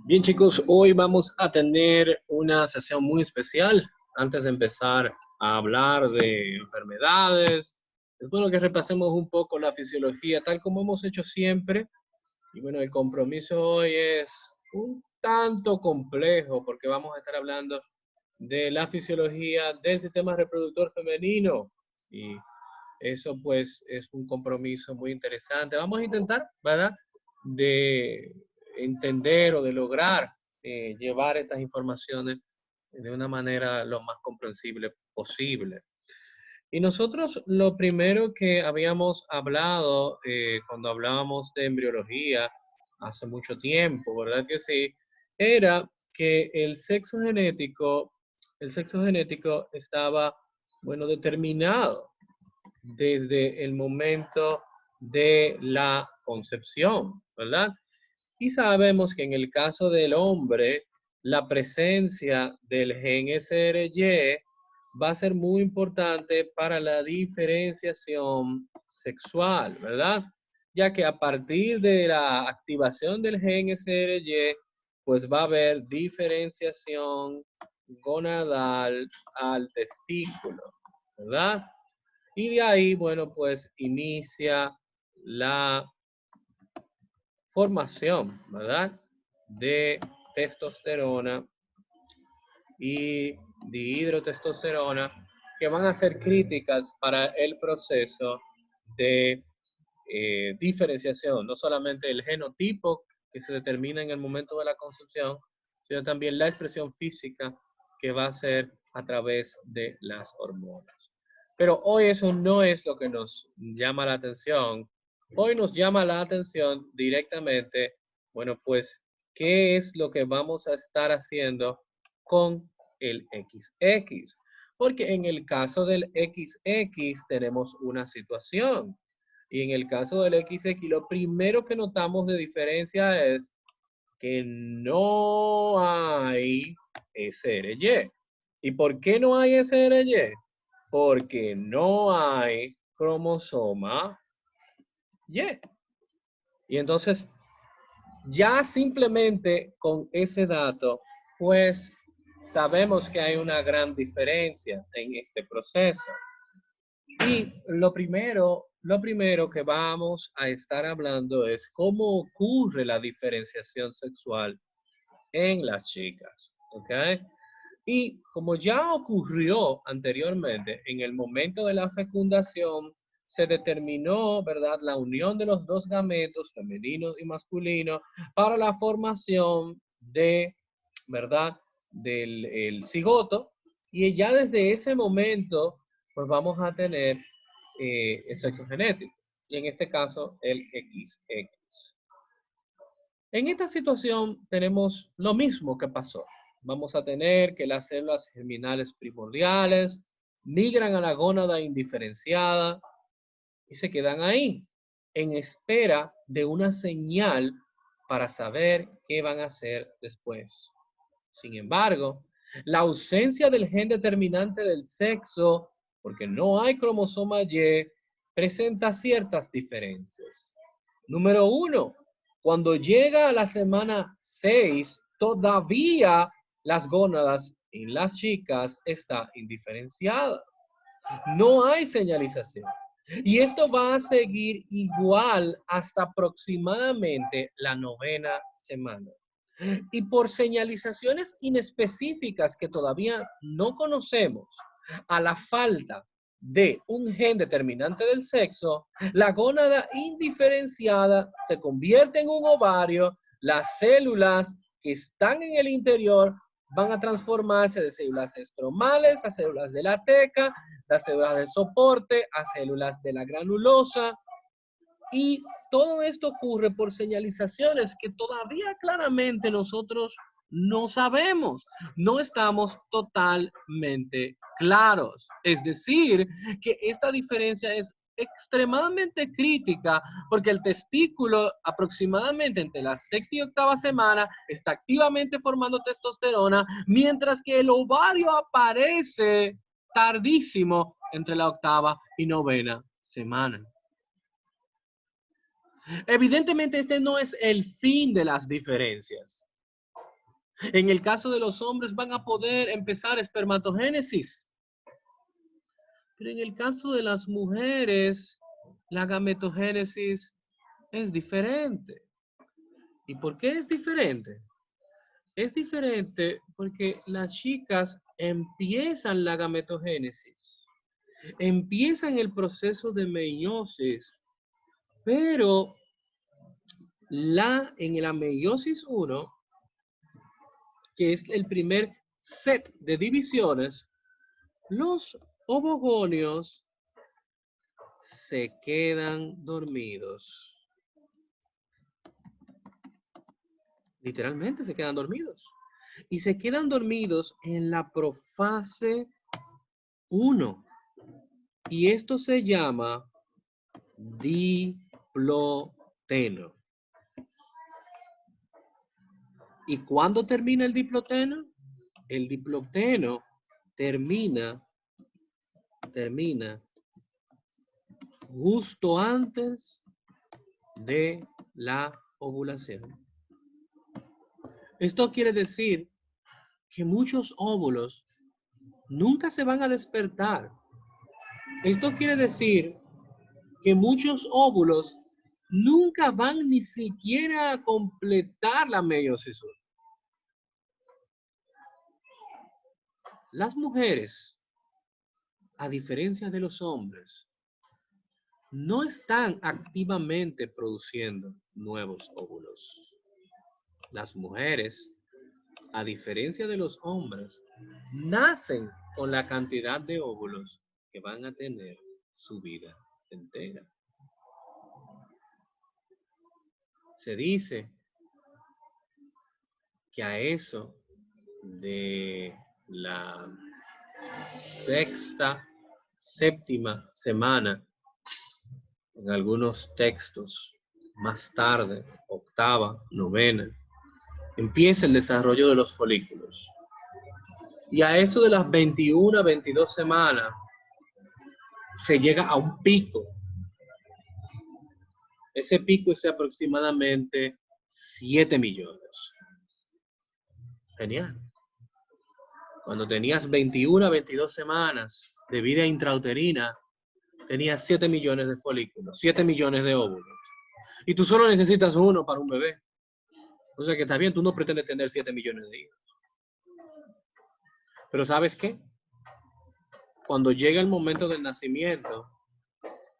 Bien, chicos, hoy vamos a tener una sesión muy especial. Antes de empezar a hablar de enfermedades, es bueno que repasemos un poco la fisiología, tal como hemos hecho siempre. Y bueno, el compromiso hoy es un tanto complejo porque vamos a estar hablando de la fisiología del sistema reproductor femenino. Y eso pues es un compromiso muy interesante. Vamos a intentar, ¿verdad?, de entender o de lograr llevar estas informaciones de una manera lo más comprensible posible. Y nosotros lo primero que habíamos hablado cuando hablábamos de embriología hace mucho tiempo, ¿verdad que sí? Era que el sexo genético estaba, bueno, determinado desde el momento de la concepción, ¿verdad? Y sabemos que en el caso del hombre, la presencia del gen SRY va a ser muy importante para la diferenciación sexual, ¿verdad? Ya que a partir de la activación del gen SRY, pues va a haber diferenciación gonadal al testículo, ¿verdad? Y de ahí, bueno, pues inicia la formación, ¿verdad?, de testosterona y dihidrotestosterona que van a ser críticas para el proceso de diferenciación, no solamente el genotipo que se determina en el momento de la concepción, sino también la expresión física que va a ser a través de las hormonas. Pero hoy eso no es lo que nos llama la atención. Hoy nos llama la atención directamente, bueno, pues, ¿qué es lo que vamos a estar haciendo con el XX? Porque en el caso del XX tenemos una situación. Y en el caso del XX, lo primero que notamos de diferencia es que no hay SRY. ¿Y por qué no hay SRY? Porque no hay cromosoma Y. Y entonces, ya simplemente con ese dato, pues sabemos que hay una gran diferencia en este proceso. Y lo primero que vamos a estar hablando es cómo ocurre la diferenciación sexual en las chicas, ¿ok? Y como ya ocurrió anteriormente, en el momento de la fecundación se determinó, ¿verdad?, la unión de los dos gametos, femeninos y masculinos, para la formación de, ¿verdad?, del el cigoto. Y ya desde ese momento, pues vamos a tener el sexo genético. Y en este caso, el XX. En esta situación tenemos lo mismo que pasó. Vamos a tener que las células germinales primordiales migran a la gónada indiferenciada y se quedan ahí, en espera de una señal para saber qué van a hacer después. Sin embargo, la ausencia del gen determinante del sexo, porque no hay cromosoma Y, presenta ciertas diferencias. Número 1, cuando llega a la semana 6, todavía las gónadas en las chicas está indiferenciada. No hay señalización. Y esto va a seguir igual hasta aproximadamente la 9ª semana. Y por señalizaciones inespecíficas que todavía no conocemos, a la falta de un gen determinante del sexo, la gónada indiferenciada se convierte en un ovario, las células que están en el interior van a transformarse de células estromales a células de la teca, las células de soporte a células de la granulosa, y todo esto ocurre por señalizaciones que todavía claramente nosotros no sabemos, no estamos totalmente claros. Es decir, que esta diferencia es extremadamente crítica porque el testículo aproximadamente entre la 6ª y 8ª semana está activamente formando testosterona, mientras que el ovario aparece tardísimo entre la 8ª y 9ª semana. Evidentemente, este no es el fin de las diferencias. En el caso de los hombres van a poder empezar espermatogénesis. Pero en el caso de las mujeres, la gametogénesis es diferente. ¿Y por qué es diferente? Es diferente porque las chicas empiezan la gametogénesis, empiezan el proceso de meiosis, pero en la meiosis 1, que es el primer set de divisiones, los ovogonios se quedan dormidos. Literalmente se quedan dormidos. Y se quedan dormidos en la profase 1. Y esto se llama diploteno. ¿Y cuándo termina el diploteno? El diploteno termina justo antes de la ovulación. Esto quiere decir que muchos óvulos nunca se van a despertar. Esto quiere decir que muchos óvulos nunca van ni siquiera a completar la meiosis 1. Las mujeres, a diferencia de los hombres, no están activamente produciendo nuevos óvulos. Las mujeres, a diferencia de los hombres, nacen con la cantidad de óvulos que van a tener su vida entera. Se dice que a eso de la sexta, séptima semana, en algunos textos, más tarde, octava, novena, empieza el desarrollo de los folículos. Y a eso de las 21, 22 semanas, se llega a un pico. Ese pico es de aproximadamente 7 millones. Genial. Cuando tenías 21 a 22 semanas de vida intrauterina, tenías 7 millones de folículos, 7 millones de óvulos. Y tú solo necesitas uno para un bebé. O sea que está bien, tú no pretendes tener 7 millones de hijos. Pero ¿sabes qué? Cuando llega el momento del nacimiento,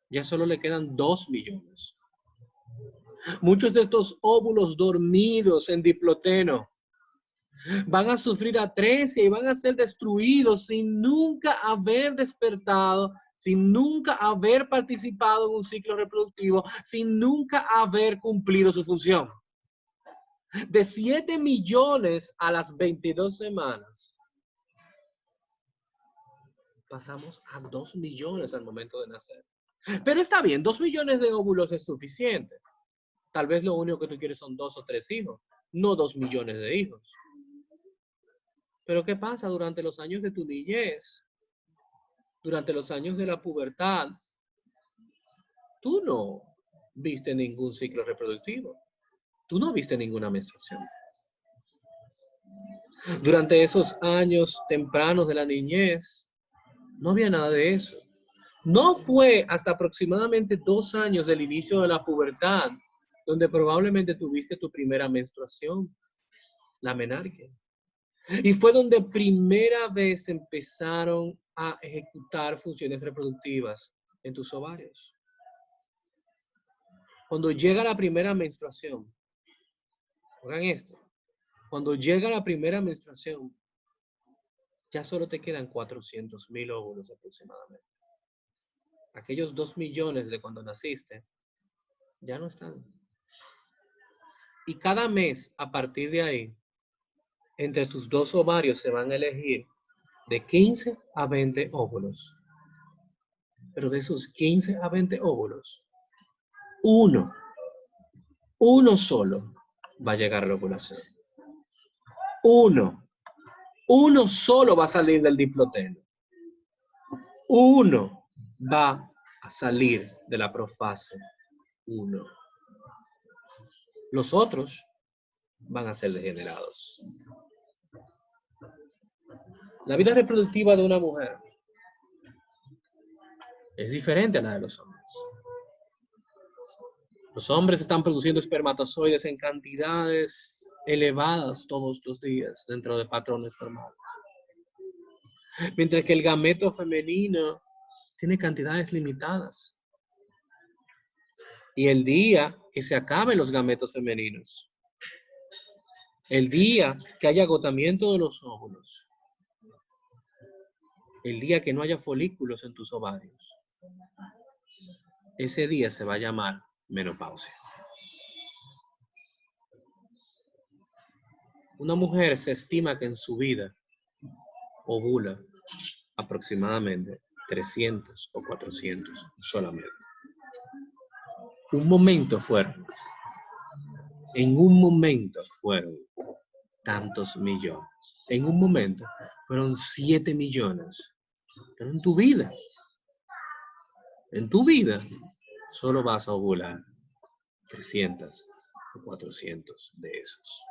ya solo le quedan 2 millones. Muchos de estos óvulos dormidos en diploteno van a sufrir atresia y van a ser destruidos sin nunca haber despertado, sin nunca haber participado en un ciclo reproductivo, sin nunca haber cumplido su función. De 7 millones a las 22 semanas, pasamos a 2 millones al momento de nacer. Pero está bien, 2 millones de óvulos es suficiente. Tal vez lo único que tú quieres son 2 o 3 hijos, no 2 millones de hijos. Pero ¿qué pasa durante los años de tu niñez? Durante los años de la pubertad, tú no viste ningún ciclo reproductivo. Tú no viste ninguna menstruación. Durante esos años tempranos de la niñez, no había nada de eso. No fue hasta aproximadamente 2 años del inicio de la pubertad donde probablemente tuviste tu primera menstruación, la menarquia. Y fue donde primera vez empezaron a ejecutar funciones reproductivas en tus ovarios. Cuando llega la primera menstruación, oigan esto, cuando llega la primera menstruación, ya solo te quedan 400,000 óvulos aproximadamente. Aquellos 2 millones de cuando naciste, ya no están. Y cada mes, a partir de ahí, entre tus 2 ovarios se van a elegir de 15 a 20 óvulos. Pero de esos 15 a 20 óvulos, uno solo va a llegar a la ovulación. Uno solo va a salir del diploteno. Uno va a salir de la profase 1. Los otros van a ser degenerados. La vida reproductiva de una mujer es diferente a la de los hombres. Los hombres están produciendo espermatozoides en cantidades elevadas todos los días dentro de patrones normales. Mientras que el gameto femenino tiene cantidades limitadas. Y el día que se acaben los gametos femeninos, el día que haya agotamiento de los óvulos, el día que no haya folículos en tus ovarios, ese día se va a llamar menopausia. Una mujer se estima que en su vida ovula aproximadamente 300 o 400 solamente. En un momento fueron tantos millones. En un momento fueron 7 millones. Pero en tu vida solo vas a ovular 300 o 400 de esos.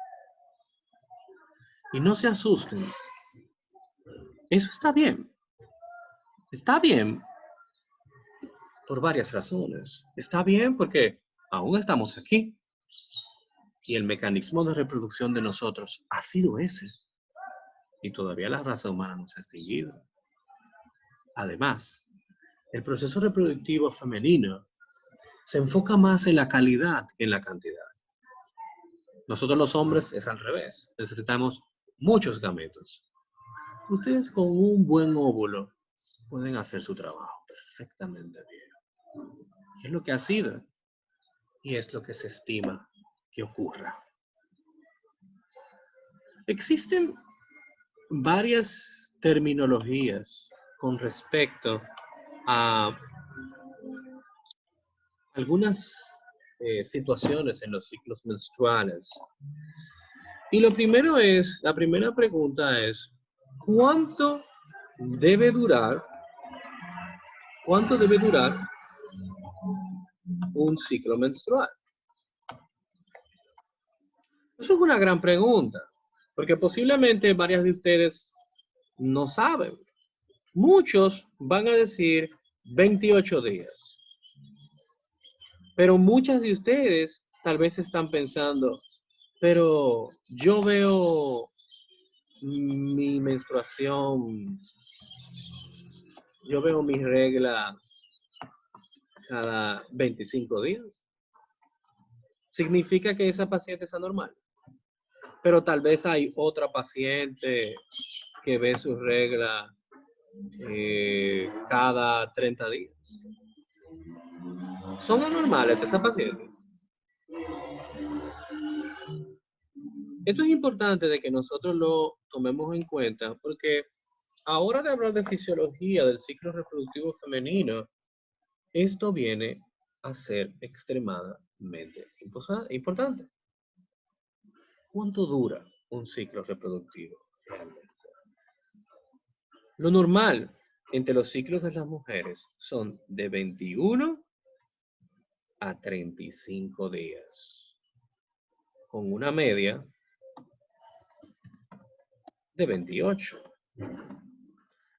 Y no se asusten. Eso está bien. Está bien por varias razones. Está bien porque aún estamos aquí. Y el mecanismo de reproducción de nosotros ha sido ese. Y todavía la raza humana no se ha extinguido. Además, el proceso reproductivo femenino se enfoca más en la calidad que en la cantidad. Nosotros los hombres es al revés. Necesitamos muchos gametos. Ustedes con un buen óvulo pueden hacer su trabajo perfectamente bien. Y es lo que ha sido. Y es lo que se estima que ocurra. Existen varias terminologías con respecto a algunas situaciones en los ciclos menstruales. Y la primera pregunta es, ¿cuánto debe durar un ciclo menstrual? Eso es una gran pregunta, porque posiblemente varias de ustedes no saben. Muchos van a decir 28 días. Pero muchas de ustedes tal vez están pensando, pero yo veo mi menstruación, yo veo mi regla cada 25 días. Significa que esa paciente está normal. Pero tal vez hay otra paciente que ve su regla cada 30 días. ¿Son anormales esas pacientes? Esto es importante de que nosotros lo tomemos en cuenta porque ahora de hablar de fisiología del ciclo reproductivo femenino, esto viene a ser extremadamente importante. ¿Cuánto dura un ciclo reproductivo realmente? Lo normal entre los ciclos de las mujeres son de 21 a 35 días, con una media de 28.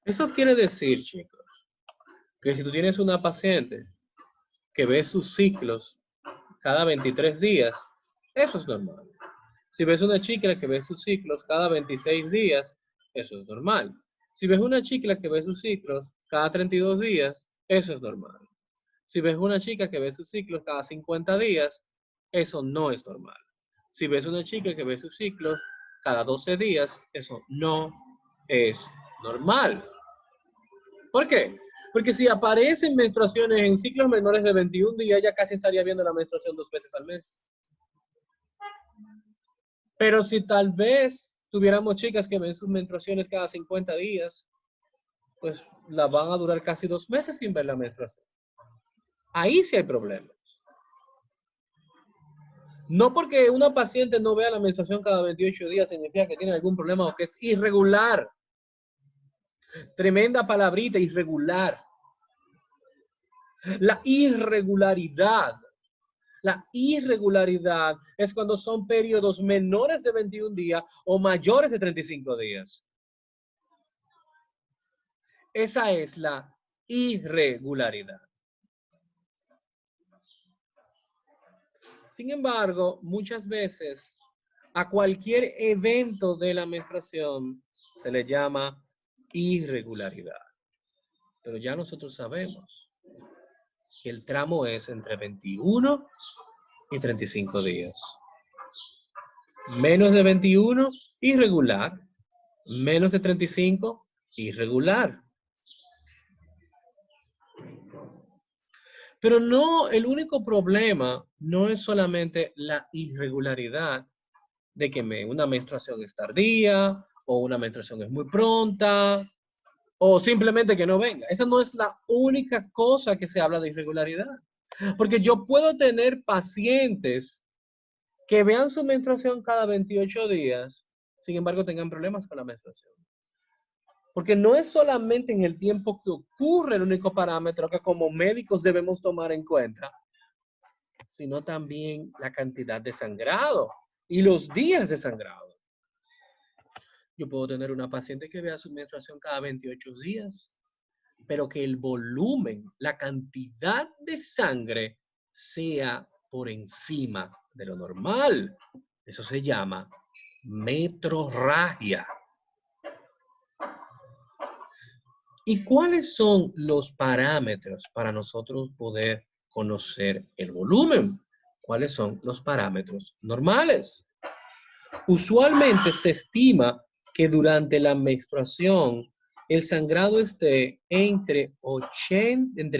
Eso quiere decir, chicos, que si tú tienes una paciente que ve sus ciclos cada 23 días, eso es normal. Si ves una chica que ve sus ciclos cada 26 días, eso es normal. Si ves una chica que ve sus ciclos cada 32 días, eso es normal. Si ves una chica que ve sus ciclos cada 50 días, eso no es normal. Si ves una chica que ve sus ciclos cada 12 días, eso no es normal. ¿Por qué? Porque si aparecen menstruaciones en ciclos menores de 21 días, ya casi estaría viendo la menstruación 2 veces al mes. Pero si tal vez tuviéramos chicas que ven sus menstruaciones cada 50 días, pues la van a durar casi 2 meses sin ver la menstruación. Ahí sí hay problemas. No porque una paciente no vea la menstruación cada 28 días significa que tiene algún problema o que es irregular. Tremenda palabrita, irregular. La irregularidad, La irregularidad es cuando son periodos menores de 21 días o mayores de 35 días. Esa es la irregularidad. Sin embargo, muchas veces a cualquier evento de la menstruación se le llama irregularidad. Pero ya nosotros sabemos que el tramo es entre 21 y 35 días. Menos de 21, irregular. Menos de 35, irregular. Pero no, el único problema no es solamente la irregularidad de que una menstruación es tardía o una menstruación es muy pronta o simplemente que no venga. Esa no es la única cosa que se habla de irregularidad. Porque yo puedo tener pacientes que vean su menstruación cada 28 días, sin embargo tengan problemas con la menstruación. Porque no es solamente en el tiempo que ocurre el único parámetro que como médicos debemos tomar en cuenta, sino también la cantidad de sangrado y los días de sangrado. Yo puedo tener una paciente que vea su menstruación cada 28 días, pero que el volumen, la cantidad de sangre sea por encima de lo normal. Eso se llama metrorragia. ¿Y cuáles son los parámetros para nosotros poder conocer el volumen? ¿Cuáles son los parámetros normales? Usualmente se estima que durante la menstruación el sangrado esté entre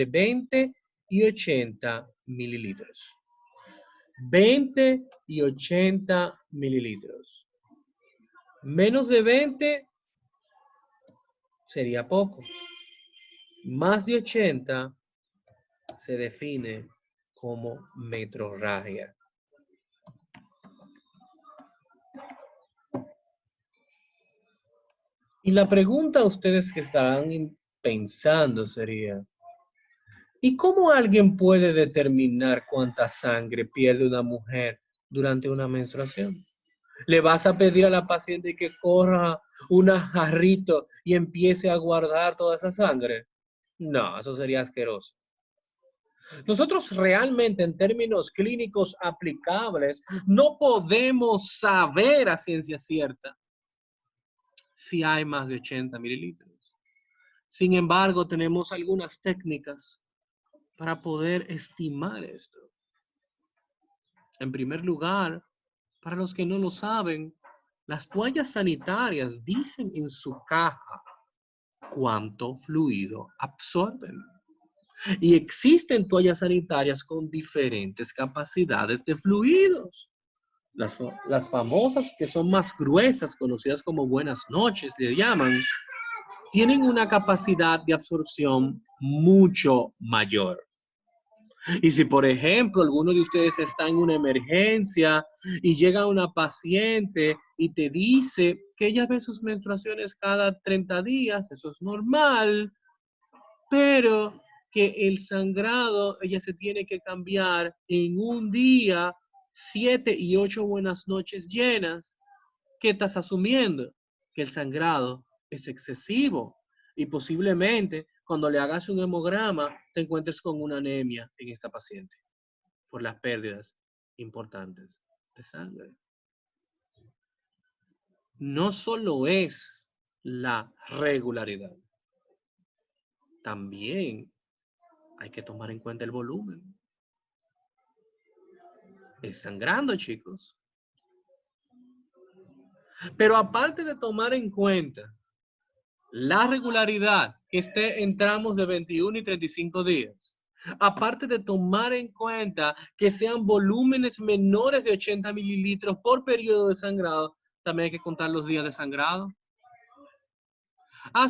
20 y 80 mililitros. 20 y 80 mililitros. Menos de 20 sería poco. Más de 80 se define como metrorragia. Y la pregunta a ustedes que estarán pensando sería, ¿y cómo alguien puede determinar cuánta sangre pierde una mujer durante una menstruación? ¿Le vas a pedir a la paciente que corra un jarrito y empiece a guardar toda esa sangre? No, eso sería asqueroso. Nosotros realmente en términos clínicos aplicables no podemos saber a ciencia cierta si hay más de 80 mililitros. Sin embargo, tenemos algunas técnicas para poder estimar esto. En primer lugar, para los que no lo saben, las toallas sanitarias dicen en su caja cuánto fluido absorben. Y existen toallas sanitarias con diferentes capacidades de fluidos. Las famosas que son más gruesas, conocidas como buenas noches, le llaman, tienen una capacidad de absorción mucho mayor. Y si, por ejemplo, alguno de ustedes está en una emergencia y llega una paciente y te dice que ella ve sus menstruaciones cada 30 días, eso es normal, pero que el sangrado, ella se tiene que cambiar en un día, 7 y 8 buenas noches llenas, ¿qué estás asumiendo? Que el sangrado es excesivo y posiblemente cuando le hagas un hemograma te encuentres con una anemia en esta paciente por las pérdidas importantes de sangre. No solo es la regularidad, también hay que tomar en cuenta el volumen. Es sangrando, chicos. Pero aparte de tomar en cuenta la regularidad que esté en tramos de 21 y 35 días, aparte de tomar en cuenta que sean volúmenes menores de 80 mililitros por periodo de sangrado, también hay que contar los días de sangrado.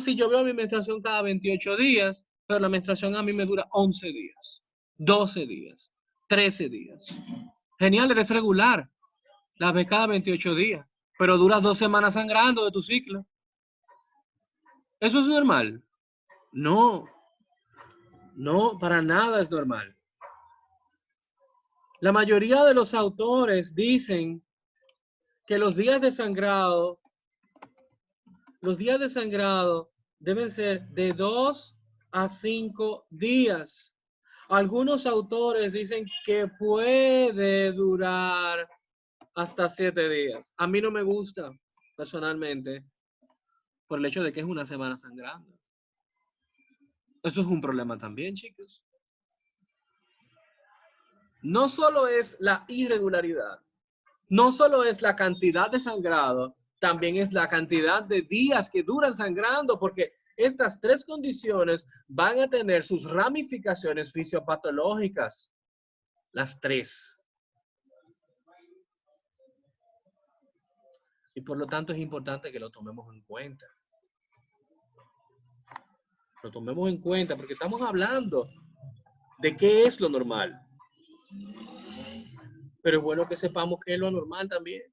Si yo veo mi menstruación cada 28 días, pero la menstruación a mí me dura 11 días, 12 días, 13 días. Genial, eres regular. La ves cada 28 días, pero duras 2 semanas sangrando de tu ciclo. ¿Eso es normal? No, no, para nada es normal. La mayoría de los autores dicen que los días de sangrado deben ser de 2 a 5 días. Algunos autores dicen que puede durar hasta 7 días. A mí no me gusta, personalmente, por el hecho de que es una semana sangrando. Eso es un problema también, chicos. No solo es la irregularidad, no solo es la cantidad de sangrado, también es la cantidad de días que duran sangrando, porque estas tres condiciones van a tener sus ramificaciones fisiopatológicas. Las tres. Y por lo tanto es importante que lo tomemos en cuenta. Lo tomemos en cuenta porque estamos hablando de qué es lo normal. Pero es bueno que sepamos qué es lo normal también.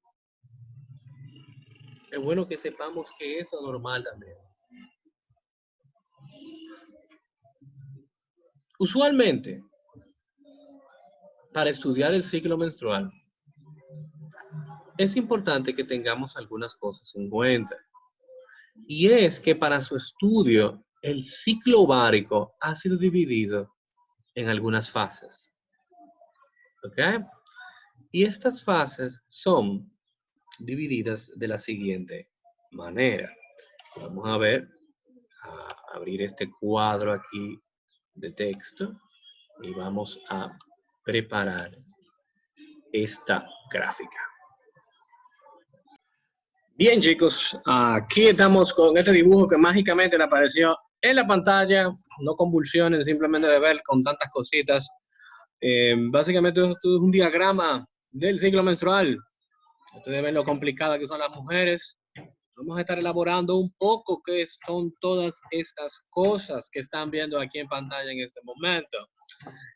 Es bueno que sepamos qué es lo normal también. Usualmente, para estudiar el ciclo menstrual, es importante que tengamos algunas cosas en cuenta. Y es que para su estudio, el ciclo ovárico ha sido dividido en algunas fases. ¿Ok? Y estas fases son divididas de la siguiente manera. Vamos a ver, a abrir este cuadro aquí de texto y vamos a preparar esta gráfica. Bien, chicos, aquí estamos con este dibujo que mágicamente le apareció en la pantalla. No convulsionen simplemente de ver con tantas cositas. Básicamente esto es un diagrama del ciclo menstrual. Ustedes ven lo complicada que son las mujeres. Vamos a estar elaborando un poco qué son todas estas cosas que están viendo aquí en pantalla en este momento.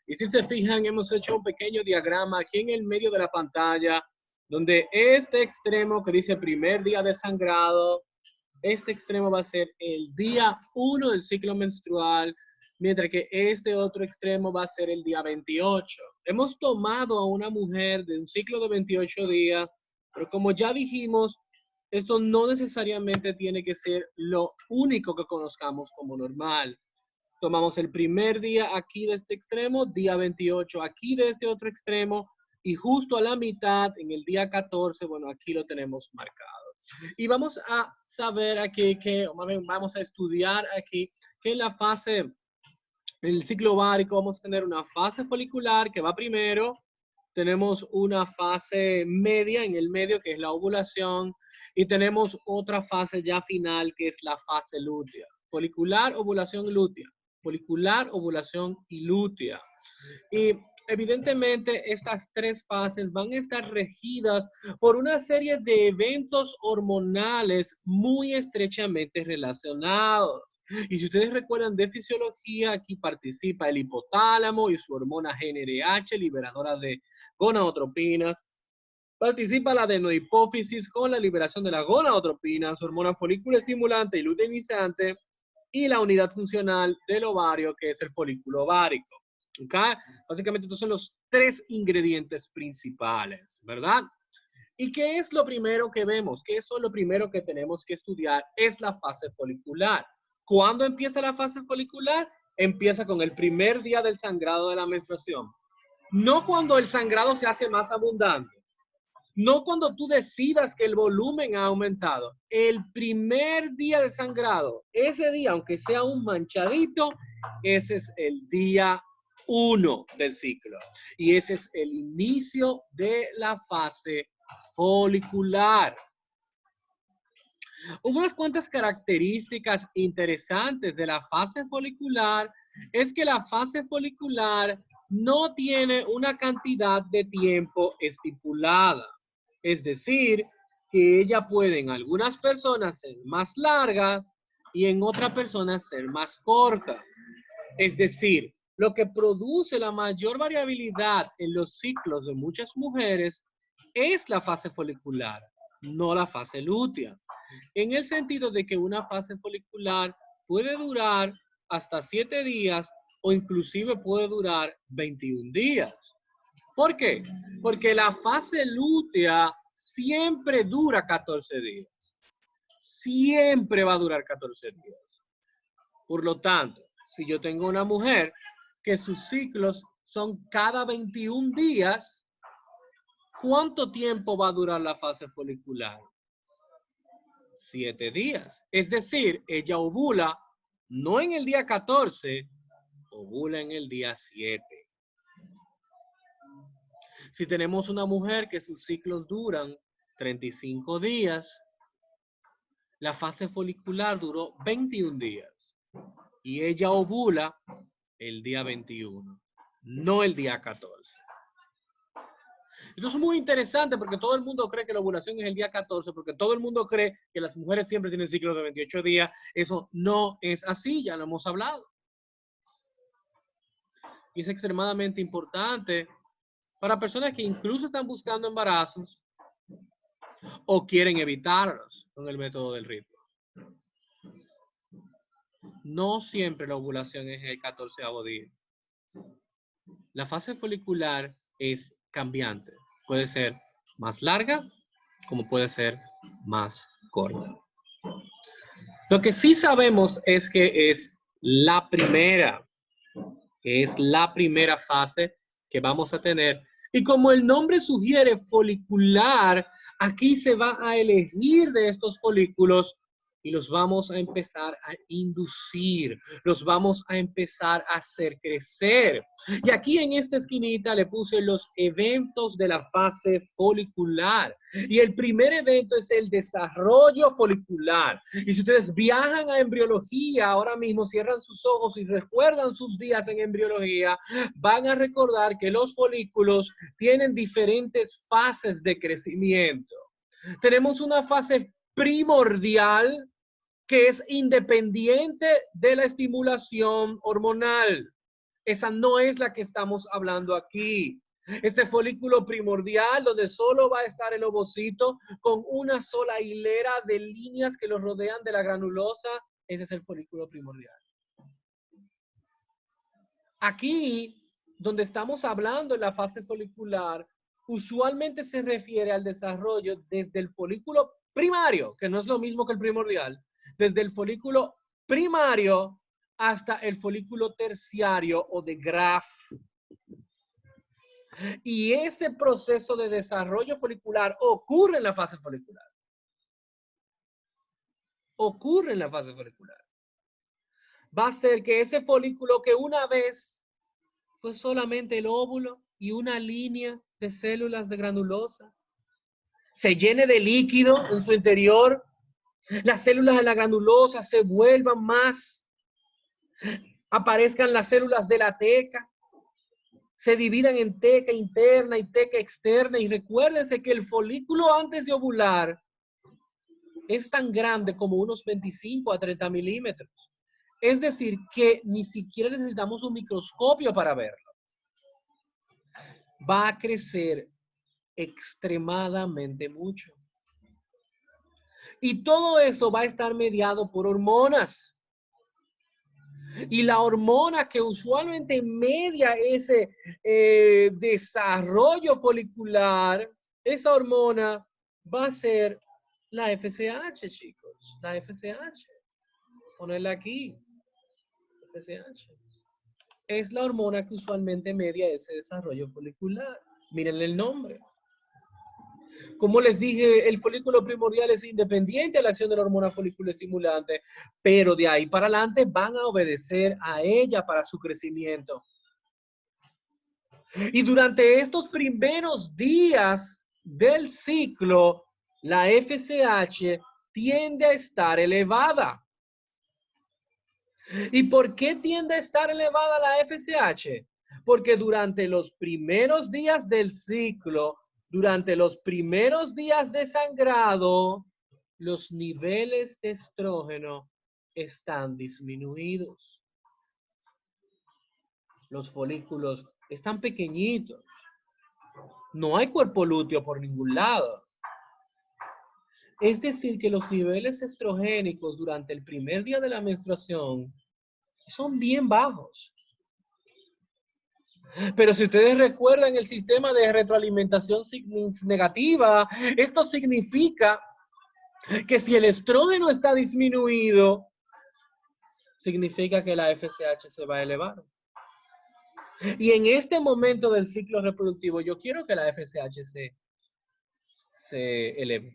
Y si se fijan, hemos hecho un pequeño diagrama aquí en el medio de la pantalla, donde este extremo que dice primer día de sangrado, este extremo va a ser el día 1 del ciclo menstrual, mientras que este otro extremo va a ser el día 28. Hemos tomado a una mujer de un ciclo de 28 días, pero como ya dijimos, esto no necesariamente tiene que ser lo único que conozcamos como normal. Tomamos el primer día aquí de este extremo, día 28 aquí de este otro extremo, y justo a la mitad, en el día 14, bueno, aquí lo tenemos marcado. Y vamos a saber aquí vamos a estudiar aquí que en la fase, en el ciclo ovárico, vamos a tener una fase folicular que va primero, tenemos una fase media en el medio que es la ovulación y tenemos otra fase ya final que es la fase lútea. Folicular, ovulación, lútea. Folicular, ovulación y lútea. Y evidentemente estas tres fases van a estar regidas por una serie de eventos hormonales muy estrechamente relacionados. Y si ustedes recuerdan de fisiología, aquí participa el hipotálamo y su hormona GnRH, liberadora de gonadotropinas. Participa la adenohipófisis con la liberación de la gonadotropina, su hormona folículo estimulante y luteinizante, y la unidad funcional del ovario, que es el folículo ovárico. ¿Okay? Básicamente estos son los tres ingredientes principales, ¿verdad? ¿Y qué es lo primero que vemos? ¿Qué es lo primero que tenemos que estudiar? Es la fase folicular. ¿Cuándo empieza la fase folicular? Empieza con el primer día del sangrado de la menstruación. No cuando el sangrado se hace más abundante. No cuando tú decidas que el volumen ha aumentado. El primer día de sangrado, ese día, aunque sea un manchadito, ese es el día 1 del ciclo. Y ese es el inicio de la fase folicular. Unas cuantas características interesantes de la fase folicular es que la fase folicular no tiene una cantidad de tiempo estipulada. Es decir, que ella puede en algunas personas ser más larga y en otras personas ser más corta. Es decir, lo que produce la mayor variabilidad en los ciclos de muchas mujeres es la fase folicular, no la fase lútea. En el sentido de que una fase folicular puede durar hasta 7 días o inclusive puede durar 21 días. ¿Por qué? Porque la fase lútea siempre dura 14 días. Siempre va a durar 14 días. Por lo tanto, si yo tengo una mujer que sus ciclos son cada 21 días, ¿cuánto tiempo va a durar la fase folicular? 7 días. Es decir, ella ovula no en el día 14, ovula en el día 7. Si tenemos una mujer que sus ciclos duran 35 días, la fase folicular duró 21 días y ella ovula el día 21, no el día 14. Esto es muy interesante porque todo el mundo cree que la ovulación es el día 14, porque todo el mundo cree que las mujeres siempre tienen ciclos de 28 días. Eso no es así, ya lo hemos hablado. Y es extremadamente importante para personas que incluso están buscando embarazos o quieren evitarlos con el método del ritmo. No siempre la ovulación es el 14º día. La fase folicular es cambiante. Puede ser más larga como puede ser más corta. Lo que sí sabemos es que es la primera fase que vamos a tener. Y como el nombre sugiere, folicular, aquí se va a elegir de estos folículos y los vamos a empezar a inducir, los vamos a empezar a hacer crecer. Y aquí en esta esquinita le puse los eventos de la fase folicular. Y el primer evento es el desarrollo folicular. Y si ustedes viajan a embriología, ahora mismo cierran sus ojos y recuerdan sus días en embriología, van a recordar que los folículos tienen diferentes fases de crecimiento. Tenemos una fase primordial que es independiente de la estimulación hormonal. Esa no es la que estamos hablando aquí. Ese folículo primordial donde solo va a estar el ovocito con una sola hilera de líneas que lo rodean de la granulosa, ese es el folículo primordial. Aquí, donde estamos hablando en la fase folicular, usualmente se refiere al desarrollo desde el folículo primario, que no es lo mismo que el primordial, desde el folículo primario hasta el folículo terciario o de Graf. Y ese proceso de desarrollo folicular ocurre en la fase folicular. Ocurre en la fase folicular. Va a ser que ese folículo que una vez fue solamente el óvulo y una línea de células de granulosa, se llene de líquido en su interior, las células de la granulosa se vuelvan más, aparezcan las células de la teca, se dividan en teca interna y teca externa, y recuérdense que el folículo antes de ovular es tan grande como unos 25 a 30 milímetros. Es decir, que ni siquiera necesitamos un microscopio para verlo. Va a crecer extremadamente mucho. Y todo eso va a estar mediado por hormonas. Y la hormona que usualmente media ese desarrollo folicular, esa hormona va a ser la FSH, chicos. La FSH. Ponerla aquí. FSH. Es la hormona que usualmente media ese desarrollo folicular. Miren el nombre. Como les dije, el folículo primordial es independiente de la acción de la hormona folículo estimulante, pero de ahí para adelante van a obedecer a ella para su crecimiento. Y durante estos primeros días del ciclo, la FSH tiende a estar elevada. ¿Y por qué tiende a estar elevada la FSH? Porque durante los primeros días del ciclo, durante los primeros días de sangrado, los niveles de estrógeno están disminuidos. Los folículos están pequeñitos. No hay cuerpo lúteo por ningún lado. Es decir, que los niveles estrogénicos durante el primer día de la menstruación son bien bajos. Pero si ustedes recuerdan el sistema de retroalimentación negativa, esto significa que si el estrógeno está disminuido, significa que la FSH se va a elevar. Y en este momento del ciclo reproductivo, yo quiero que la FSH se eleve.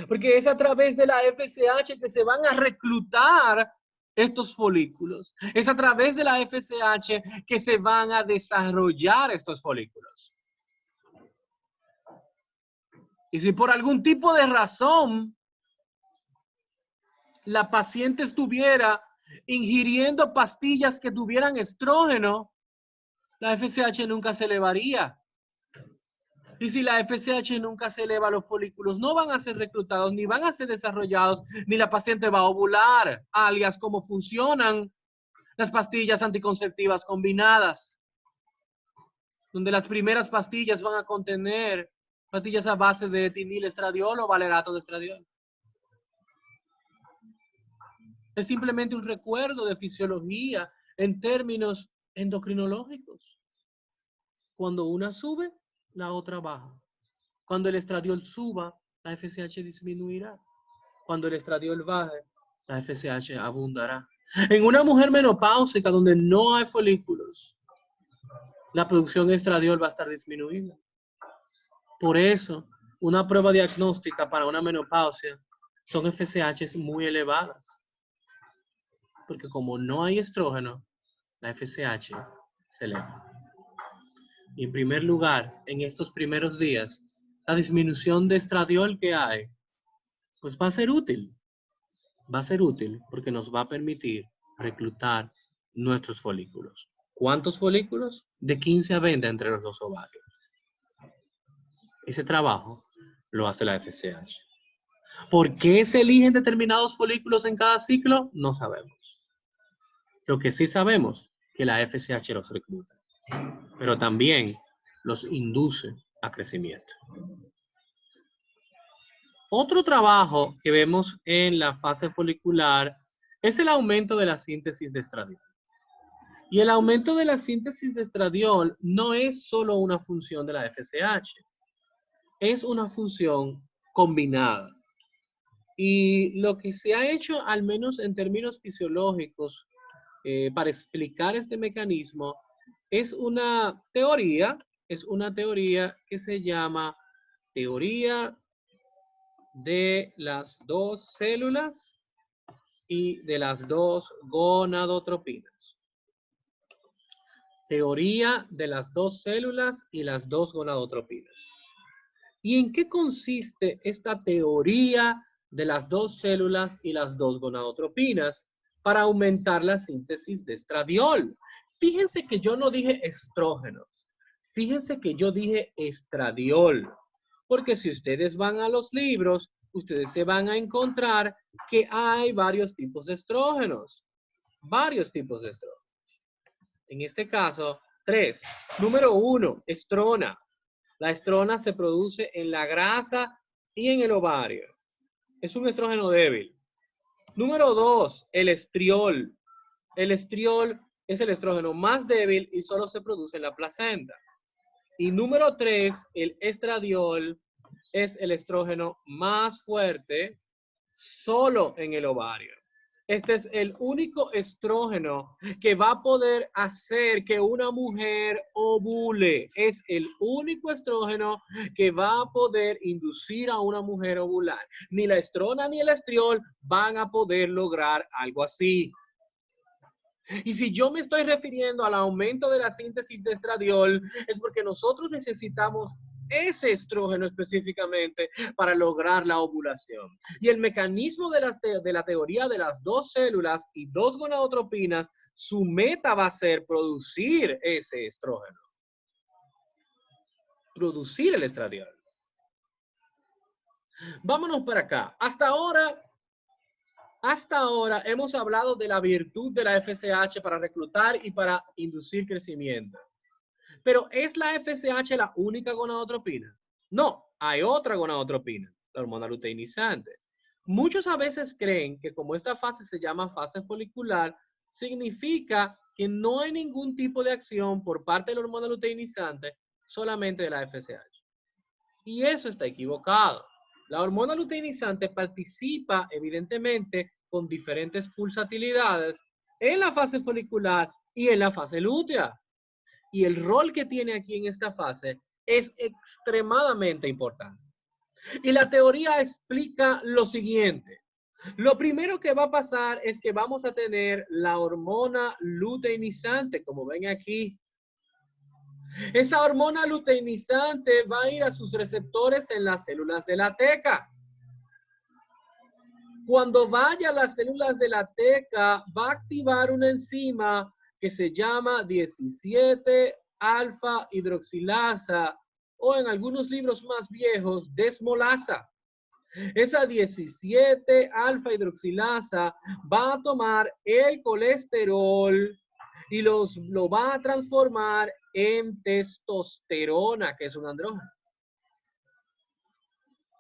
Porque es a través de la FSH que se van a reclutar estos folículos. Es a través de la FSH que se van a desarrollar estos folículos. Y si por algún tipo de razón la paciente estuviera ingiriendo pastillas que tuvieran estrógeno, la FSH nunca se elevaría. Y si la FSH nunca se eleva, los folículos no van a ser reclutados, ni van a ser desarrollados, ni la paciente va a ovular, alias cómo funcionan las pastillas anticonceptivas combinadas, donde las primeras pastillas van a contener pastillas a base de etinilestradiol o valerato de estradiol. Es simplemente un recuerdo de fisiología en términos endocrinológicos. Cuando una sube, la otra baja. Cuando el estradiol suba, la FSH disminuirá. Cuando el estradiol baje, la FSH abundará. En una mujer menopáusica donde no hay folículos, la producción de estradiol va a estar disminuida. Por eso, una prueba diagnóstica para una menopausia son FSH muy elevadas. Porque como no hay estrógeno, la FSH se eleva. Y en primer lugar, en estos primeros días, la disminución de estradiol que hay, pues va a ser útil. Va a ser útil porque nos va a permitir reclutar nuestros folículos. ¿Cuántos folículos? De 15 a 20 entre los dos ovarios. Ese trabajo lo hace la FSH. ¿Por qué se eligen determinados folículos en cada ciclo? No sabemos. Lo que sí sabemos es que la FSH los recluta, pero también los induce a crecimiento. Otro trabajo que vemos en la fase folicular es el aumento de la síntesis de estradiol. Y el aumento de la síntesis de estradiol no es solo una función de la FSH, es una función combinada. Y lo que se ha hecho, al menos en términos fisiológicos, para explicar este mecanismo, es una teoría que se llama teoría de las dos células y de las dos gonadotropinas. Teoría de las dos células y las dos gonadotropinas. ¿Y en qué consiste esta teoría de las dos células y las dos gonadotropinas para aumentar la síntesis de estradiol? Fíjense que yo no dije estrógenos. Fíjense que yo dije estradiol. Porque si ustedes van a los libros, ustedes se van a encontrar que hay varios tipos de estrógenos. Varios tipos de estrógenos. En este caso, 3. Número 1, estrona. La estrona se produce en la grasa y en el ovario. Es un estrógeno débil. Número 2, el estriol. El estriol es el estrógeno más débil y solo se produce en la placenta. Y número 3, el estradiol es el estrógeno más fuerte solo en el ovario. Este es el único estrógeno que va a poder hacer que una mujer ovule. Es el único estrógeno que va a poder inducir a una mujer a ovular. Ni la estrona ni el estriol van a poder lograr algo así. Y si yo me estoy refiriendo al aumento de la síntesis de estradiol, es porque nosotros necesitamos ese estrógeno específicamente para lograr la ovulación. Y el mecanismo de la teoría de las dos células y dos gonadotropinas, su meta va a ser producir ese estrógeno. Producir el estradiol. Vámonos para acá. Hasta ahora hemos hablado de la virtud de la FSH para reclutar y para inducir crecimiento. Pero ¿es la FSH la única gonadotropina? No, hay otra gonadotropina, la hormona luteinizante. Muchos a veces creen que como esta fase se llama fase folicular, significa que no hay ningún tipo de acción por parte de la hormona luteinizante, solamente de la FSH. Y eso está equivocado. La hormona luteinizante participa evidentemente con diferentes pulsatilidades en la fase folicular y en la fase lútea. Y el rol que tiene aquí en esta fase es extremadamente importante. Y la teoría explica lo siguiente. Lo primero que va a pasar es que vamos a tener la hormona luteinizante, como ven aquí. Esa hormona luteinizante va a ir a sus receptores en las células de la teca. Cuando vaya a las células de la teca, va a activar una enzima que se llama 17-alfa hidroxilasa o en algunos libros más viejos, desmolasa. Esa 17-alfa hidroxilasa va a tomar el colesterol y lo va a transformar en testosterona, que es un andrógeno.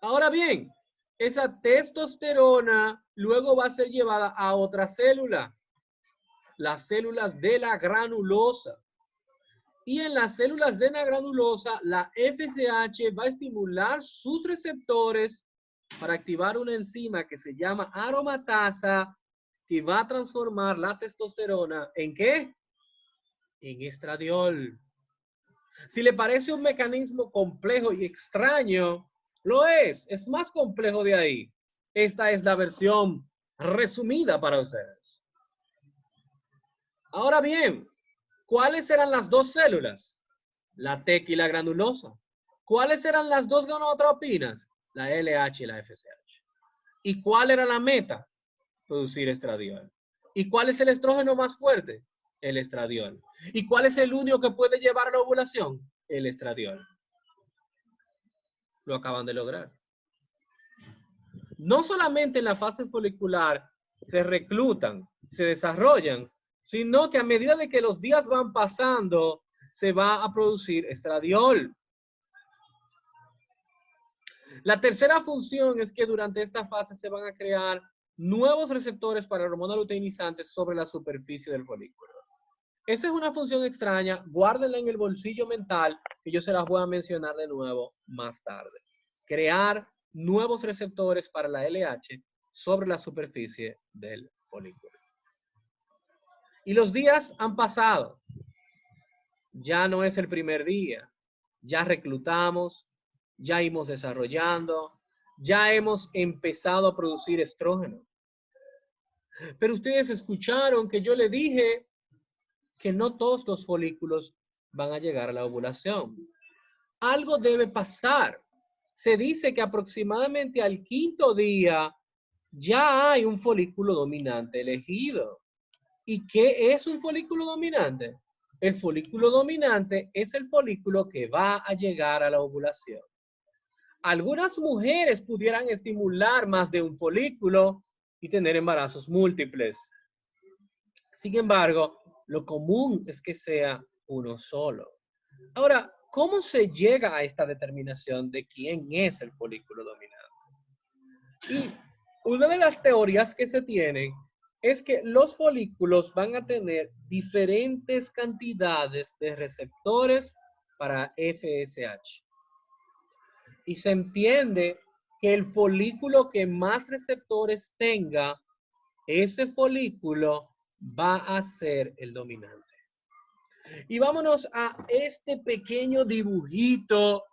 Ahora bien, esa testosterona luego va a ser llevada a otra célula, las células de la granulosa. Y en las células de la granulosa, la FSH va a estimular sus receptores para activar una enzima que se llama aromatasa, que va a transformar la testosterona ¿en qué? En estradiol. Si le parece un mecanismo complejo y extraño, lo es más complejo de ahí. Esta es la versión resumida para ustedes. Ahora bien, ¿cuáles eran las dos células? La teca y la granulosa. ¿Cuáles eran las dos gonadotropinas? La LH y la FSH. ¿Y cuál era la meta? Producir estradiol. ¿Y cuál es el estrógeno más fuerte? El estradiol. ¿Y cuál es el único que puede llevar a la ovulación? El estradiol. Lo acaban de lograr. No solamente en la fase folicular se reclutan, se desarrollan, sino que a medida de que los días van pasando, se va a producir estradiol. La tercera función es que durante esta fase se van a crear nuevos receptores para hormonas luteinizantes sobre la superficie del folículo. Esa es una función extraña, guárdenla en el bolsillo mental, que yo se las voy a mencionar de nuevo más tarde. Crear nuevos receptores para la LH sobre la superficie del folículo. Y los días han pasado. Ya no es el primer día. Ya reclutamos, ya hemos desarrollando, ya hemos empezado a producir estrógeno. Pero ustedes escucharon que yo le dije que no todos los folículos van a llegar a la ovulación. Algo debe pasar. Se dice que aproximadamente al quinto día ya hay un folículo dominante elegido. ¿Y qué es un folículo dominante? El folículo dominante es el folículo que va a llegar a la ovulación. Algunas mujeres pudieran estimular más de un folículo y tener embarazos múltiples. Sin embargo, lo común es que sea uno solo. Ahora, ¿cómo se llega a esta determinación de quién es el folículo dominante? Y una de las teorías que se tienen es que los folículos van a tener diferentes cantidades de receptores para FSH. Y se entiende que el folículo que más receptores tenga, ese folículo va a ser el dominante. Y vámonos a este pequeño dibujito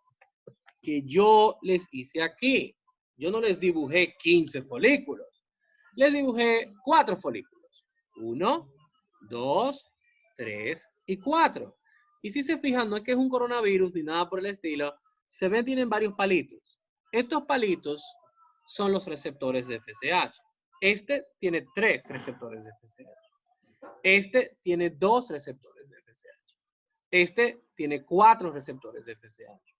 que yo les hice aquí. Yo no les dibujé 15 folículos. Les dibujé 4 folículos. 1, 2, 3 y 4. Y si se fijan, no es que es un coronavirus ni nada por el estilo. Se ven, tienen varios palitos. Estos palitos son los receptores de FSH. Este tiene 3 receptores de FSH. Este tiene 2 receptores de FSH. Este tiene 4 receptores de FSH.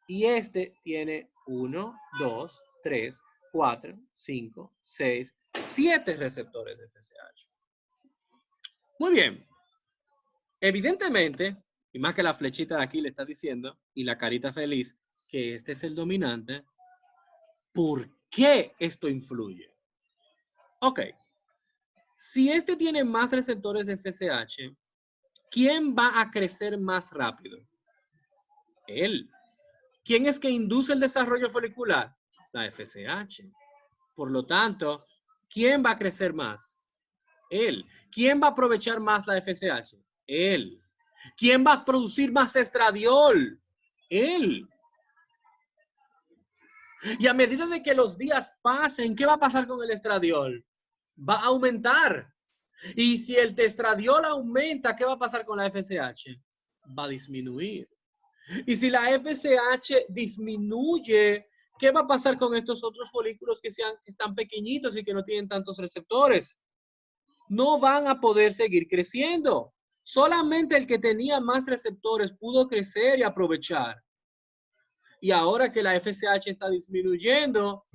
Y este tiene 1, 2, 3, 4, 5, 6, 7 receptores de FSH. Muy bien. Evidentemente, y más que la flechita de aquí le está diciendo, y la carita feliz, que este es el dominante, ¿por qué esto influye? Ok. Si este tiene más receptores de FSH, ¿quién va a crecer más rápido? Él. ¿Quién es que induce el desarrollo folicular? La FSH. Por lo tanto, ¿quién va a crecer más? Él. ¿Quién va a aprovechar más la FSH? Él. ¿Quién va a producir más estradiol? Él. Y a medida de que los días pasen, ¿qué va a pasar con el estradiol? Va a aumentar. Y si el estradiol aumenta, ¿qué va a pasar con la FSH? Va a disminuir. Y si la FSH disminuye, ¿qué va a pasar con estos otros folículos que están pequeñitos y que no tienen tantos receptores? No van a poder seguir creciendo. Solamente el que tenía más receptores pudo crecer y aprovechar. Y ahora que la FSH está disminuyendo,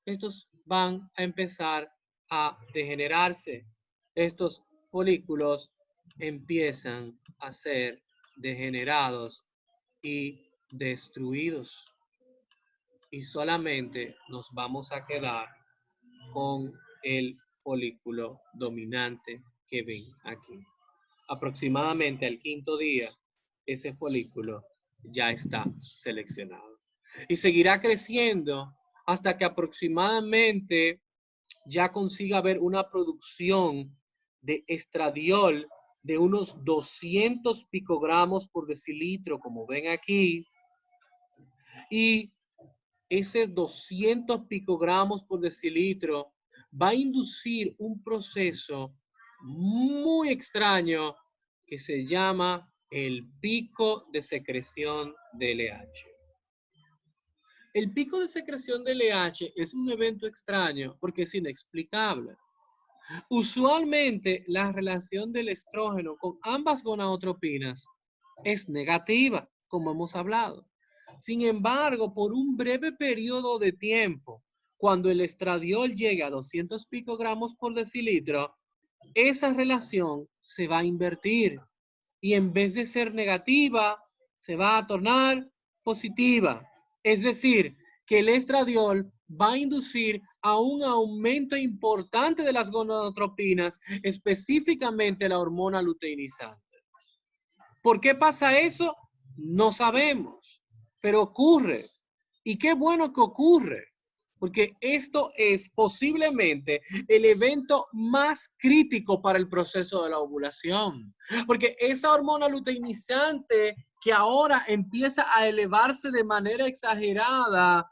estos van a empezar a degenerarse. Estos folículos empiezan a ser degenerados y destruidos. Y solamente nos vamos a quedar con el folículo dominante que ven aquí. Aproximadamente al quinto día, ese folículo ya está seleccionado. Y seguirá creciendo hasta que aproximadamente ya consiga ver una producción de estradiol de unos 200 picogramos por decilitro, como ven aquí. Y ese 200 picogramos por decilitro va a inducir un proceso muy extraño que se llama el pico de secreción de LH. El pico de secreción de LH es un evento extraño porque es inexplicable. Usualmente la relación del estrógeno con ambas gonadotropinas es negativa, como hemos hablado. Sin embargo, por un breve periodo de tiempo, cuando el estradiol llegue a 200 picogramos por decilitro, esa relación se va a invertir y en vez de ser negativa, se va a tornar positiva. Es decir, que el estradiol va a inducir a un aumento importante de las gonadotropinas, específicamente la hormona luteinizante. ¿Por qué pasa eso? No sabemos, pero ocurre. Y qué bueno que ocurre, porque esto es posiblemente el evento más crítico para el proceso de la ovulación. Porque esa hormona luteinizante que ahora empieza a elevarse de manera exagerada,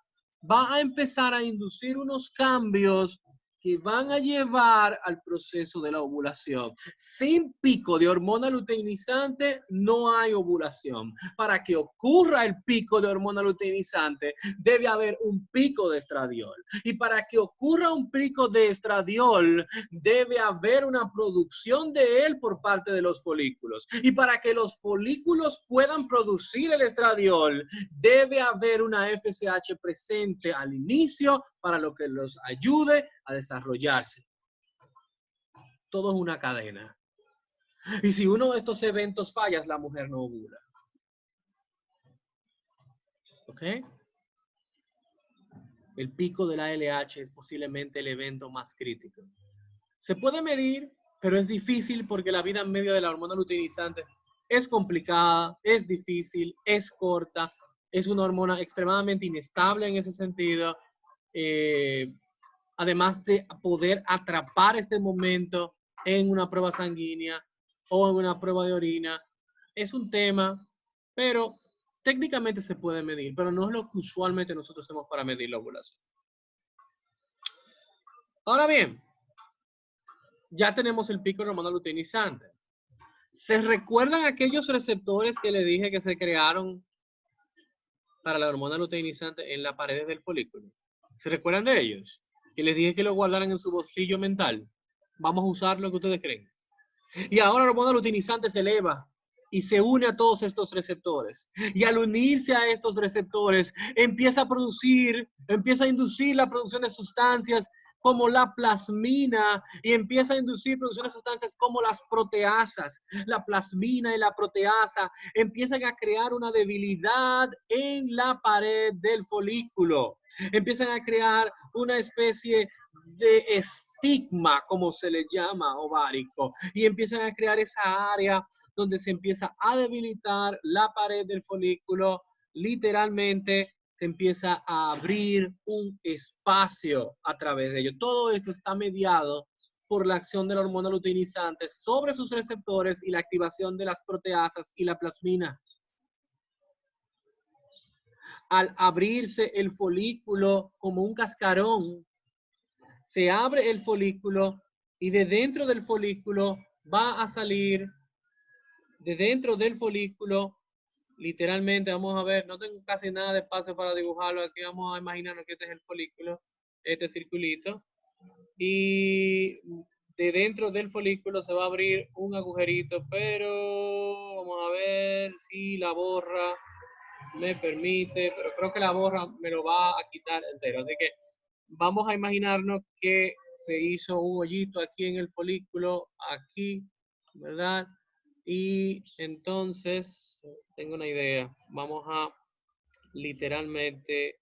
va a empezar a inducir unos cambios que van a llevar al proceso de la ovulación. Sin pico de hormona luteinizante no hay ovulación. Para que ocurra el pico de hormona luteinizante debe haber un pico de estradiol. Y para que ocurra un pico de estradiol debe haber una producción de él por parte de los folículos. Y para que los folículos puedan producir el estradiol debe haber una FSH presente al inicio para lo que los ayude a desarrollarse. Todo es una cadena. Y si uno de estos eventos falla, la mujer no ovula. ¿Ok? El pico de la LH es posiblemente el evento más crítico. Se puede medir, pero es difícil porque la vida en medio de la hormona luteinizante es complicada, es difícil, es corta, es una hormona extremadamente inestable en ese sentido. Además de poder atrapar este momento en una prueba sanguínea o en una prueba de orina. Es un tema, pero técnicamente se puede medir, pero no es lo que usualmente nosotros hacemos para medir la ovulación. Ahora bien, ya tenemos el pico de hormona luteinizante. ¿Se recuerdan aquellos receptores que le dije que se crearon para la hormona luteinizante en la pared del folículo? ¿Se recuerdan de ellos? Que les dije que lo guardaran en su bolsillo mental. Vamos a usar lo que ustedes creen. Y ahora la hormona luteinizante se eleva y se une a todos estos receptores. Y al unirse a estos receptores, empieza a inducir la producción de sustancias como la plasmina y empieza a inducir producción de sustancias como las proteasas. La plasmina y la proteasa empiezan a crear una debilidad en la pared del folículo. Empiezan a crear una especie de estigma, como se le llama, ovárico, y empiezan a crear esa área donde se empieza a debilitar la pared del folículo, literalmente se empieza a abrir un espacio a través de ello. Todo esto está mediado por la acción de la hormona luteinizante sobre sus receptores y la activación de las proteasas y la plasmina. Al abrirse el folículo como un cascarón, se abre el folículo y de dentro del folículo va a salir, de dentro del folículo, literalmente, vamos a ver, no tengo casi nada de espacio para dibujarlo aquí, vamos a imaginarnos que este es el folículo, este circulito, y de dentro del folículo se va a abrir un agujerito, pero vamos a ver si la borra me permite, pero creo que la borra me lo va a quitar entero, así que vamos a imaginarnos que se hizo un hoyito aquí en el folículo, aquí, ¿verdad? Y entonces, tengo una idea, vamos a literalmente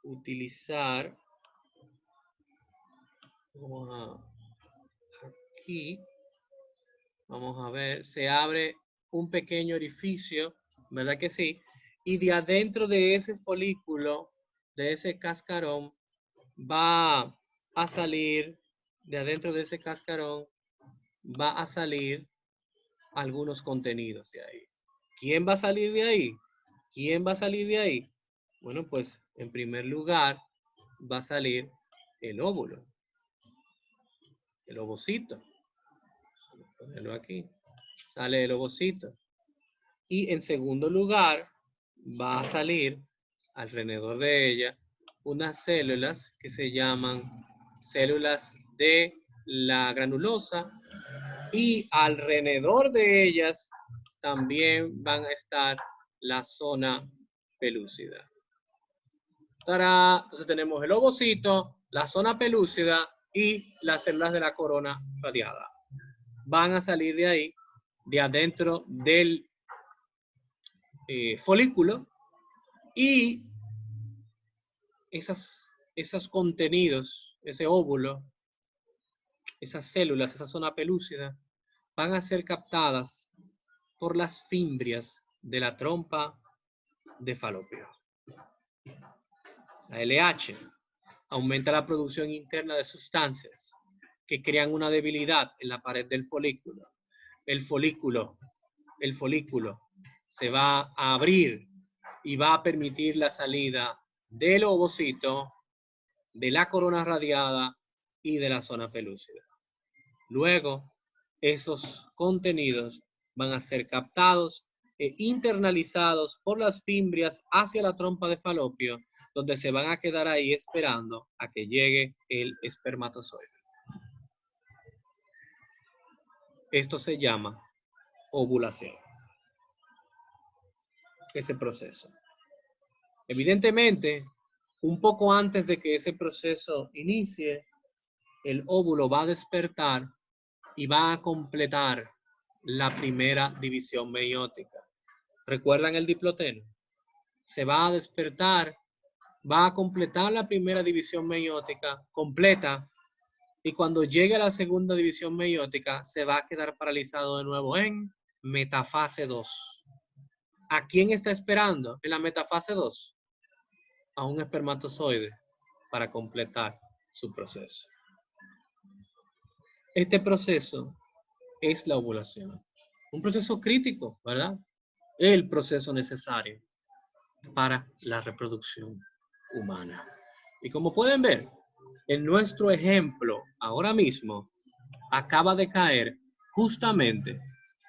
utilizar, vamos a, aquí, vamos a ver, se abre un pequeño orificio, ¿verdad que sí? Y de adentro de ese folículo, de ese cascarón, va a salir, de adentro de ese cascarón, va a salir algunos contenidos de ahí. ¿Quién va a salir de ahí? ¿Quién va a salir de ahí? Bueno, pues en primer lugar va a salir el óvulo, el ovocito. Vamos a ponerlo aquí. Sale el ovocito. Y en segundo lugar va a salir alrededor de ella unas células que se llaman células de la granulosa y alrededor de ellas también van a estar la zona pelúcida. ¡Tarán! Entonces tenemos el ovocito, la zona pelúcida y las células de la corona radiada. Van a salir de ahí, de adentro del folículo, y esos contenidos, ese óvulo, esas células, esa zona pelúcida, van a ser captadas por las fimbrias de la trompa de falopio. La LH aumenta la producción interna de sustancias que crean una debilidad en la pared del folículo. El folículo se va a abrir y va a permitir la salida del ovocito, de la corona radiada y de la zona pelúcida. Luego, esos contenidos van a ser captados e internalizados por las fimbrias hacia la trompa de falopio, donde se van a quedar ahí esperando a que llegue el espermatozoide. Esto se llama ovulación. Ese proceso. Evidentemente, un poco antes de que ese proceso inicie, el óvulo va a despertar y va a completar la primera división meiótica. ¿Recuerdan el diploteno? Se va a despertar, va a completar la primera división meiótica completa, y cuando llegue a la segunda división meiótica se va a quedar paralizado de nuevo en metafase 2. ¿A quién está esperando en la metafase 2? A un espermatozoide para completar su proceso. Este proceso es la ovulación. Un proceso crítico, ¿verdad? El proceso necesario para la reproducción humana. Y como pueden ver, en nuestro ejemplo ahora mismo acaba de caer justamente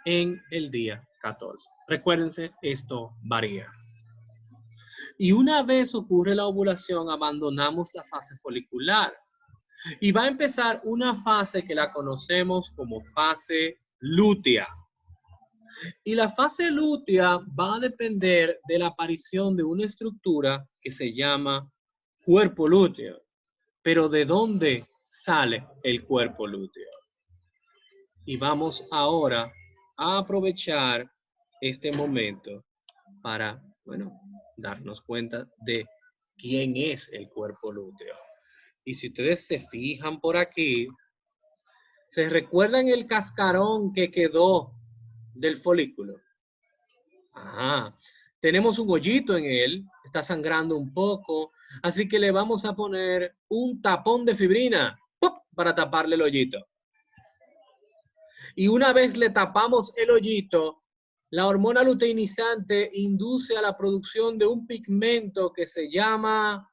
en el día 14. Recuérdense, esto varía. Y una vez ocurre la ovulación, abandonamos la fase folicular y va a empezar una fase que la conocemos como fase lútea. Y la fase lútea va a depender de la aparición de una estructura que se llama cuerpo lúteo. Pero ¿de dónde sale el cuerpo lúteo? Y vamos ahora a aprovechar este momento para, bueno, darnos cuenta de quién es el cuerpo lúteo. Y si ustedes se fijan por aquí, ¿se recuerdan el cascarón que quedó del folículo? Ajá. Tenemos un hoyito en él, está sangrando un poco, así que le vamos a poner un tapón de fibrina ¡pop! Para taparle el hoyito. Y una vez le tapamos el hoyito, la hormona luteinizante induce a la producción de un pigmento que se llama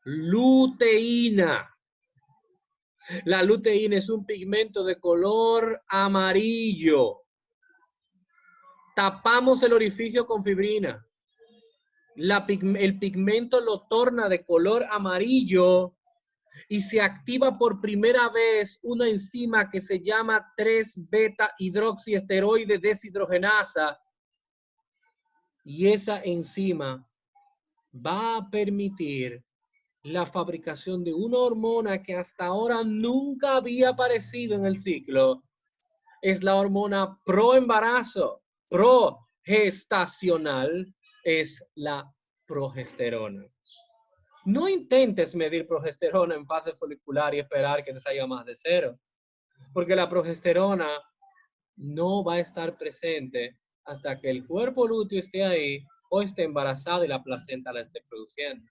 luteína. La luteína es un pigmento de color amarillo. Tapamos el orificio con fibrina. El pigmento lo torna de color amarillo y se activa por primera vez una enzima que se llama 3-beta-hidroxiesteroide deshidrogenasa. Y esa enzima va a permitir la fabricación de una hormona que hasta ahora nunca había aparecido en el ciclo. Es la hormona proembarazo, progestacional, es la progesterona. No intentes medir progesterona en fase folicular y esperar que te salga más de 0, porque la progesterona no va a estar presente hasta que el cuerpo lúteo esté ahí o esté embarazado y la placenta la esté produciendo.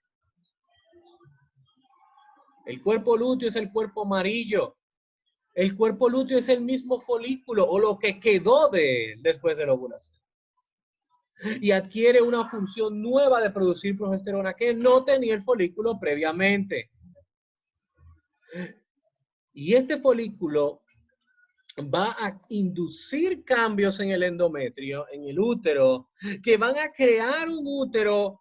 El cuerpo lúteo es el cuerpo amarillo. El cuerpo lúteo es el mismo folículo o lo que quedó de él después de la ovulación. Y adquiere una función nueva de producir progesterona que no tenía el folículo previamente. Y este folículo va a inducir cambios en el endometrio, en el útero, que van a crear un útero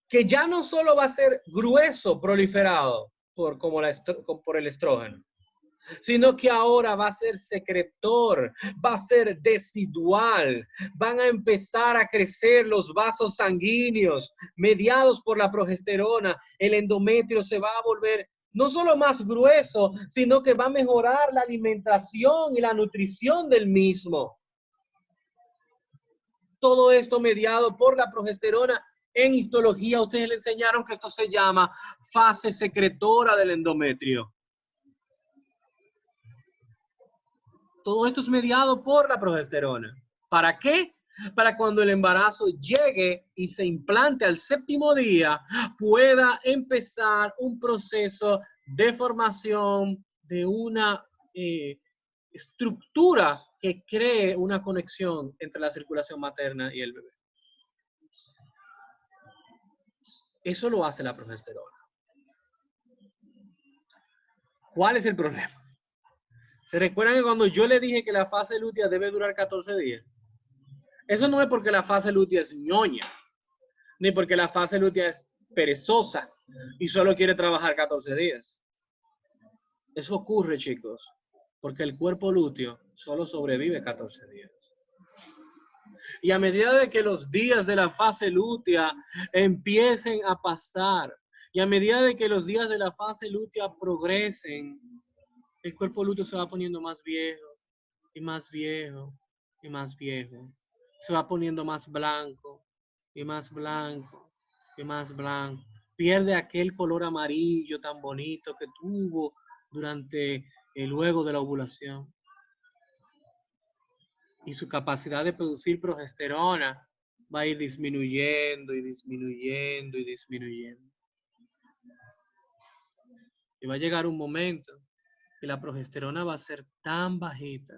que ya no solo va a ser grueso, proliferado por el estrógeno, sino que ahora va a ser secretor, va a ser decidual, van a empezar a crecer los vasos sanguíneos mediados por la progesterona, el endometrio se va a volver no solo más grueso, sino que va a mejorar la alimentación y la nutrición del mismo. Todo esto mediado por la progesterona. En histología ustedes le enseñaron que esto se llama fase secretora del endometrio. Todo esto es mediado por la progesterona. ¿Para qué? Para cuando el embarazo llegue y se implante al 7º día, pueda empezar un proceso de formación de una estructura que cree una conexión entre la circulación materna y el bebé. Eso lo hace la progesterona. ¿Cuál es el problema? ¿Se recuerdan que cuando yo le dije que la fase lútea debe durar 14 días? Eso no es porque la fase lútea es ñoña, ni porque la fase lútea es perezosa y solo quiere trabajar 14 días. Eso ocurre, chicos, porque el cuerpo lúteo solo sobrevive 14 días. Y a medida de que los días de la fase lútea empiecen a pasar, y a medida de que los días de la fase lútea progresen, el cuerpo lúteo se va poniendo más viejo, y más viejo, y más viejo. Se va poniendo más blanco, y más blanco, y más blanco. Pierde aquel color amarillo tan bonito que tuvo durante luego de la ovulación. Y su capacidad de producir progesterona va a ir disminuyendo y disminuyendo y disminuyendo. Y va a llegar un momento que la progesterona va a ser tan bajita,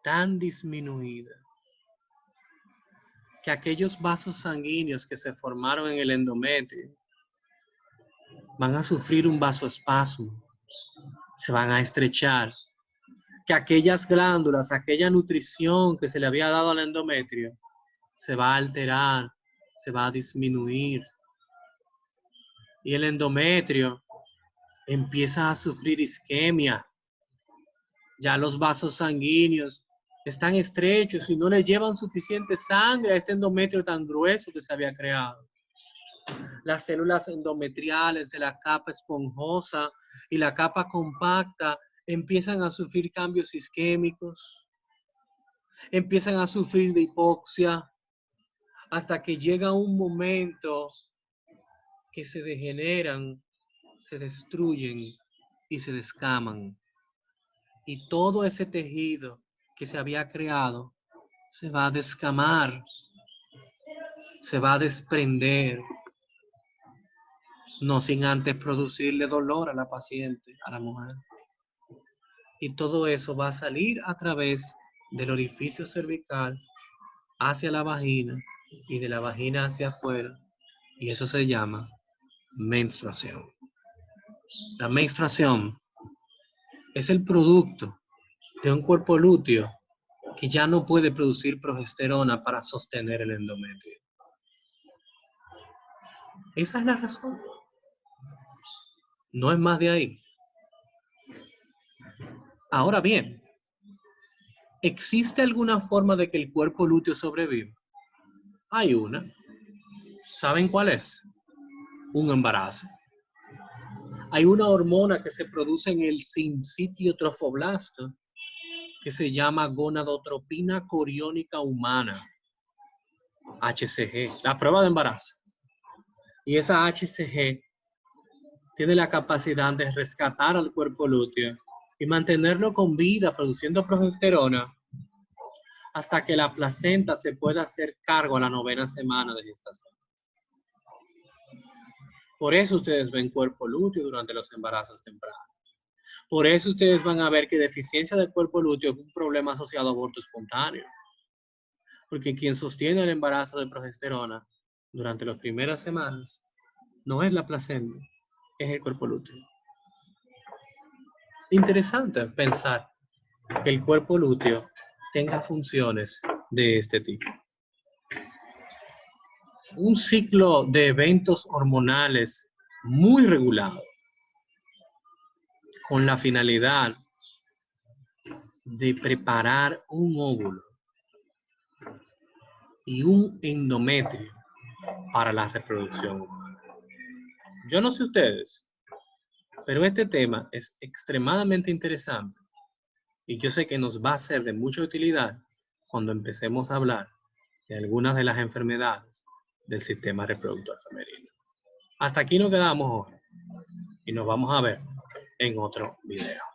tan disminuida, que aquellos vasos sanguíneos que se formaron en el endometrio van a sufrir un vasoespasmo, se van a estrechar, que aquellas glándulas, aquella nutrición que se le había dado al endometrio, se va a alterar, se va a disminuir. Y el endometrio empieza a sufrir isquemia. Ya los vasos sanguíneos están estrechos y no le llevan suficiente sangre a este endometrio tan grueso que se había creado. Las células endometriales de la capa esponjosa y la capa compacta empiezan a sufrir cambios isquémicos, empiezan a sufrir de hipoxia, hasta que llega un momento que se degeneran, se destruyen y se descaman. Y todo ese tejido que se había creado se va a descamar, se va a desprender, no sin antes producirle dolor a la paciente, a la mujer. Y todo eso va a salir a través del orificio cervical hacia la vagina y de la vagina hacia afuera. Y eso se llama menstruación. La menstruación es el producto de un cuerpo lúteo que ya no puede producir progesterona para sostener el endometrio. Esa es la razón. No es más de ahí. Ahora bien, ¿existe alguna forma de que el cuerpo lúteo sobreviva? Hay una. ¿Saben cuál es? Un embarazo. Hay una hormona que se produce en el sincitio trofoblasto que se llama gonadotropina coriónica humana, HCG, la prueba de embarazo. Y esa HCG tiene la capacidad de rescatar al cuerpo lúteo y mantenerlo con vida produciendo progesterona hasta que la placenta se pueda hacer cargo a la 9ª semana de gestación. Por eso ustedes ven cuerpo lúteo durante los embarazos tempranos. Por eso ustedes van a ver que deficiencia de cuerpo lúteo es un problema asociado a aborto espontáneo. Porque quien sostiene el embarazo de progesterona durante las primeras semanas no es la placenta, es el cuerpo lúteo. Interesante pensar que el cuerpo lúteo tenga funciones de este tipo. Un ciclo de eventos hormonales muy regulado con la finalidad de preparar un óvulo y un endometrio para la reproducción humana. Yo no sé ustedes, pero este tema es extremadamente interesante y yo sé que nos va a ser de mucha utilidad cuando empecemos a hablar de algunas de las enfermedades del sistema reproductor femenino. Hasta aquí nos quedamos hoy y nos vamos a ver en otro video.